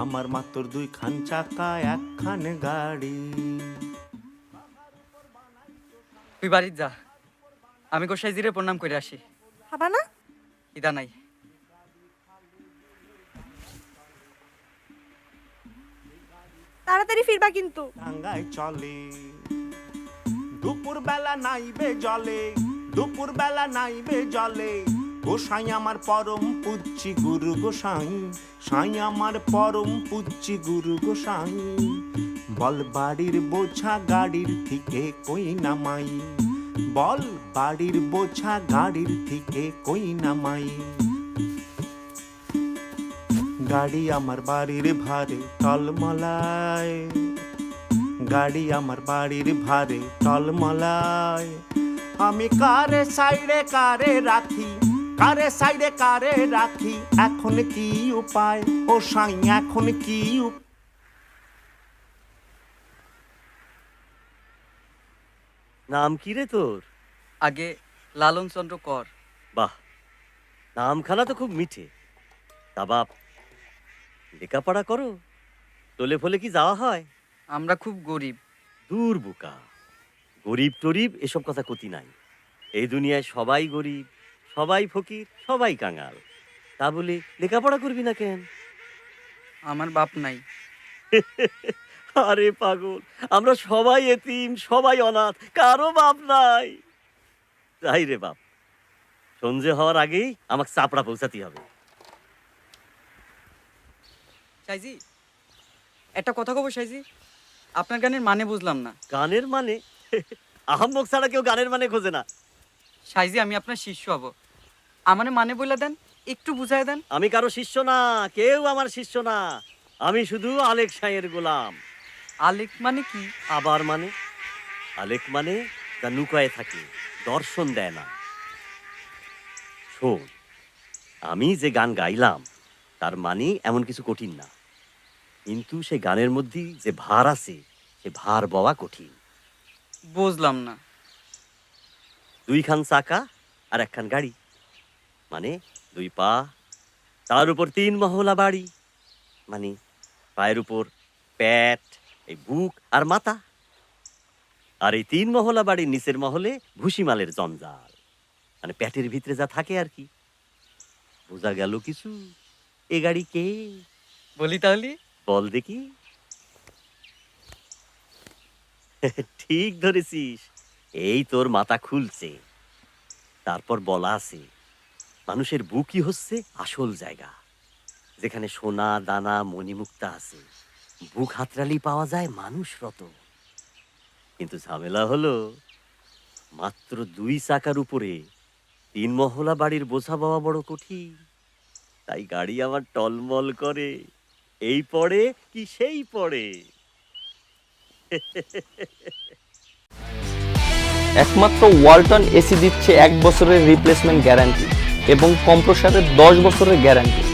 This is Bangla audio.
আমার মাত্র 2 খান চাকা একখান গাড়ি। তুই বাড়ি যা, আমি গোসাইজিরে প্রণাম করে আসি। খাবা না? ইদা নাই। তাড়াতাড়ি ফিরবা কিন্তু। টাঙ্গায় চলে দুপুর বেলা নাইবে জলে, দুপুর বেলা নাইবে জলে। গোসাই আমার পরম পুচ্ছি গুরু গোসাই, সাই আমার পরম পুচ্ছি গুরু গোসাই। বল বাড়ির বোঝা গাড়ির থেকে কই নামাই, বল বাড়ির বোঝা গাড়ির থেকে কই নামাই। গাড়ি আমার বাড়ির ভারে টলমলায়, গাড়ি আমার বাড়ির ভারে টলমলায়। আমি কারে সাইডে কারে রাখি, কারে সাইডে কারে রাখি, এখন কি উপায় ও সাই এখন কি নাম কি রে তোর? আগে লালন চন্দ্র কর। বাহ, নামখানা তো খুব মিঠে। তা বাপ, লেখাপড়া করো? তোলে ফলে কি যাওয়া হয়? আমরা খুব গরিব। দূর বোকা, গরিব টরিব এসব কথা কতি নাই। এই দুনিয়ায় সবাই গরিব, সবাই ফকির, সবাই কাঙাল। তা বলে লেখাপড়া করবি না কেন? আমার বাপ নাই। আরে পাগল, আমরা সবাই এতিম, সবাই অনাথ, কারো বাপ নাই। তাই রে বাপ, সঞ্জে হওয়ার আগেই আমাকে চাপড়া পৌঁছাতে হবে। সাইজি, একটা কথা কব সাইজি, আপনার গানের মানে বুঝলাম না। গানের মানে? আহাম্মক ছাড়া কেউ গানের মানে খোঁজে না। সাইজি, আমি আপনার শিষ্য হব, আমার মানে বলে দেন, একটু বুঝাই দেন। আমি কারো শিষ্য না, কেউ আমার শিষ্য না। আমি শুধু আলেক সাঁয়ের গোলাম। আলেক মানে কি? আবার মানে? আলেক মানে যা লুকায়ে থাকে, দর্শন দেয় না। শোন, আমি যে গান গাইলাম তার মানে এমন কিছু কঠিন না, কিন্তু সে গানের মধ্যে যে ভার আছে সে ভার বওয়া কঠিন। বুঝলাম না। 2 খান চাকা আর 1 খান গাড়ি, মানে 2 পা, তার উপর 3 মহলা বাড়ি, মানে পায়ের উপর পেট, এই বুক আর মাথা। আর এই 3 মহলা বাড়ির নিচের মহলে ভুসিমালের জঞ্জাল, মানে পেটের ভিতরে যা থাকে আর কি। বোঝা গেল কিছু? এ গাড়ি কে? বলি তাহলে? বল দেখি। ঠিক ধরেছিস, এই তোর মাথা খুলছে। তারপর বলা আছে, মানুষের বুকই হচ্ছে আসল জায়গা, যেখানে সোনা দানা মণিমুক্তা আছে। বুক হাতড়ালি পাওয়া যায় মানুষ রত। কিন্তু ঝামেলা হলো, মাত্র 2 চাকার উপরে 3 মহলা বাড়ির বোঝা পাওয়া বড় কঠিন। তাই গাড়ি আমার টলমল করে, এই পড়ে কি সেই পড়ে। একমাত্র ওয়ালটন এসি দিচ্ছে 1 বছরের রিপ্লেসমেন্ট গ্যারান্টি এবং কম্প্রেসারের 10 বছরের গ্যারান্টি।